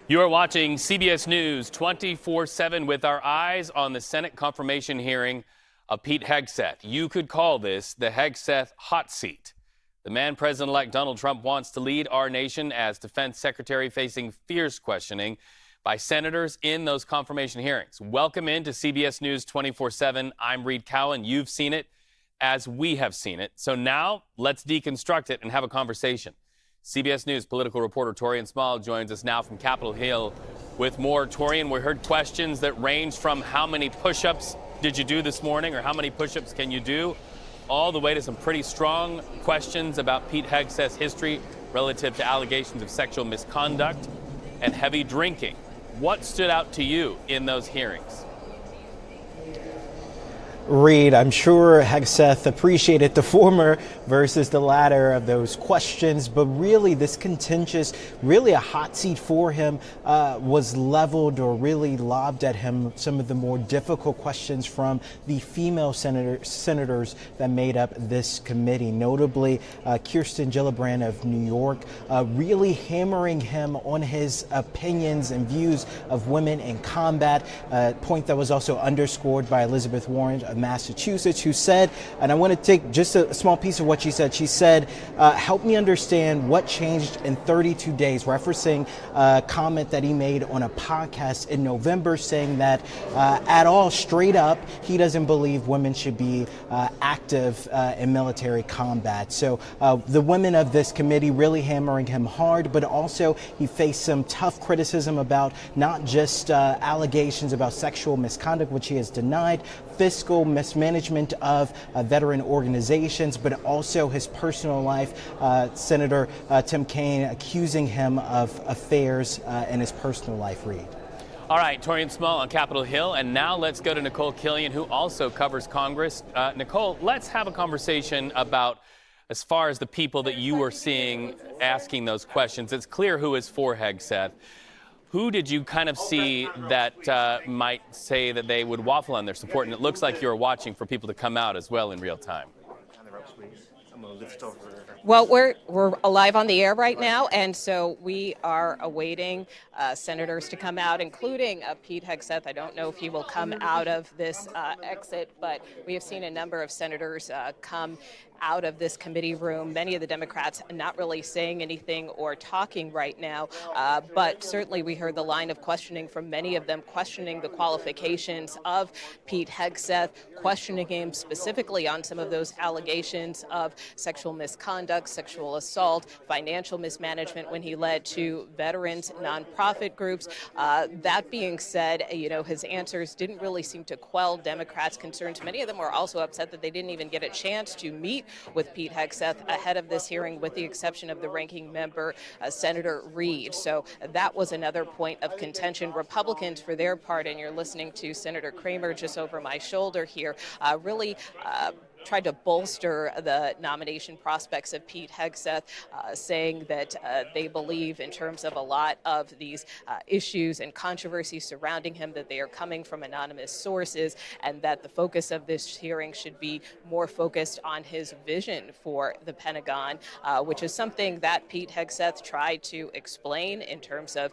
You are watching CBS News 24/7 with our eyes on the Senate confirmation hearing of Pete Hegseth. You could call this the Hegseth hot seat. The man President-elect Donald Trump wants to lead our nation as defense secretary, facing fierce questioning by senators in those confirmation hearings. Welcome into CBS News 24/7. I'm Reed Cowan. You've seen it as we have seen it. So now let's deconstruct it and have a conversation. CBS News political reporter Taurean joins us now from Capitol Hill with more. Taurean, we heard questions that range from how many push-ups did you do this morning, or how many push-ups can you do, all the way to some pretty strong questions about Pete Hegseth's history relative to allegations of sexual misconduct and heavy drinking. What stood out to you in those hearings? Reed, I'm sure Hegseth appreciated the former versus the latter of those questions, but really this contentious, really a hot seat for him was leveled or really lobbed at him some of the more difficult questions from the female senators that made up this committee, notably Kirsten Gillibrand of New York, really hammering him on his opinions and views of women in combat, a point that was also underscored by Elizabeth Warren of Massachusetts, who said, and I want to take just a small piece of what she said. She said, help me understand what changed in 32 days, referencing a comment that he made on a podcast in November, saying that at all, straight up, he doesn't believe women should be active in military combat. So the women of this committee really hammering him hard, but also he faced some tough criticism about not just allegations about sexual misconduct, which he has denied, fiscal mismanagement of veteran organizations, but also his personal life. Senator Tim Kaine accusing him of affairs in his personal life, Reed. All right, Taurean Small on Capitol Hill. And now let's go to Nikole Killion, who also covers Congress. Nikole, let's have a conversation about, as far as the people that you were seeing asking those questions. It's clear who is for Hegseth. Who did you kind of see that might say that they would waffle on their support? And it looks like you're watching for people to come out as well in real time. Well, we're live on the air right now, and so we are awaiting senators to come out, including Pete Hegseth. I don't know if he will come out of this exit, but we have seen a number of senators come out of this committee room. Many of the Democrats not really saying anything or talking right now, but certainly we heard the line of questioning from many of them, questioning the qualifications of Pete Hegseth, questioning him specifically on some of those allegations of sexual misconduct, sexual assault, financial mismanagement when he led to veterans nonprofit groups. That being said, his answers didn't really seem to quell Democrats' concerns. Many of them were also upset that they didn't even get a chance to meet with Pete Hegseth ahead of this hearing, with the exception of the ranking member, Senator Reid. So that was another point of contention. Republicans, for their part, and you're listening to Senator Kramer just over my shoulder here, really tried to bolster the nomination prospects of Pete Hegseth, saying that they believe, in terms of a lot of these issues and controversies surrounding him, that they are coming from anonymous sources, and that the focus of this hearing should be more focused on his vision for the Pentagon, which is something that Pete Hegseth tried to explain in terms of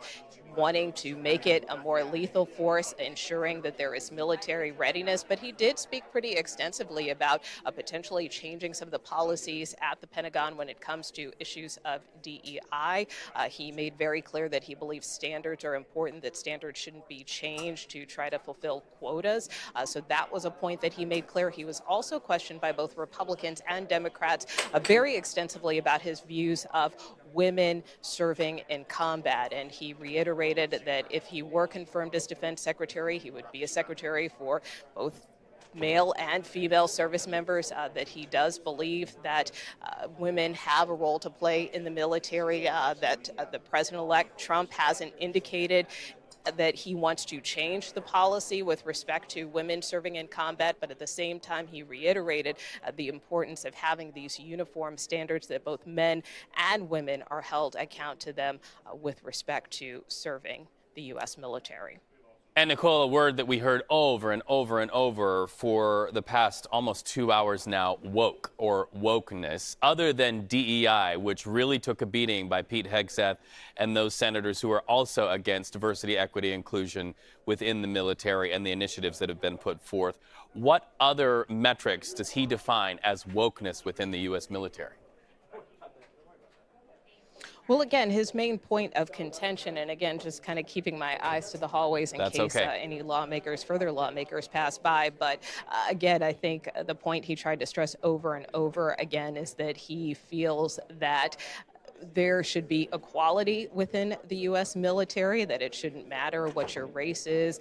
wanting to make it a more lethal force, ensuring that there is military readiness. But he did speak pretty extensively about potentially changing some of the policies at the Pentagon when it comes to issues of DEI. He made very clear that he believes standards are important, that standards shouldn't be changed to try to fulfill quotas. So that was a point that he made clear. He was also questioned by both Republicans and Democrats very extensively about his views of women serving in combat. And he reiterated that if he were confirmed as defense secretary, he would be a secretary for both male and female service members, that he does believe that women have a role to play in the military, that the president-elect Trump hasn't indicated that he wants to change the policy with respect to women serving in combat, but at the same time, he reiterated the importance of having these uniform standards that both men and women are held account to them with respect to serving the U.S. military. And Nikole, a word that we heard over and over and over for the past almost 2 hours now, woke or wokeness, other than DEI, which really took a beating by Pete Hegseth and those senators who are also against diversity, equity, inclusion within the military and the initiatives that have been put forth. What other metrics does he define as wokeness within the U.S. military? Well, again, his main point of contention, and again, just kind of keeping my eyes to the hallways in case any further lawmakers pass by. But again, I think the point he tried to stress over and over again is that he feels that there should be equality within the U.S. military, that it shouldn't matter what your race is,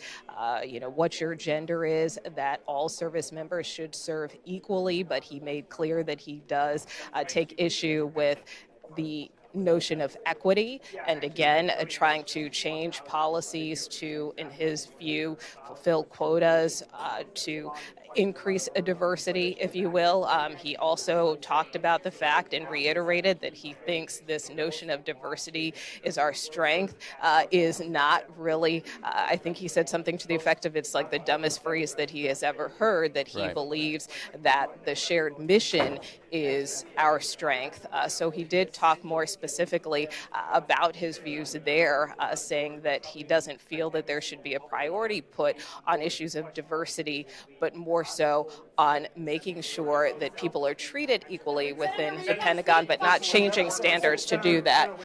what your gender is, that all service members should serve equally. But he made clear that he does take issue with the notion of equity, and again, trying to change policies to, in his view, fulfill quotas, to increase a diversity, if you will. He also talked about the fact and reiterated that he thinks this notion of diversity is our strength, is not really, I think he said something to the effect of it's like the dumbest phrase that he has ever heard, that he believes that the shared mission is our strength. So he did talk more specifically about his views there, saying that he doesn't feel that there should be a priority put on issues of diversity, but more so on making sure that people are treated equally within the Pentagon, but not changing standards to do that.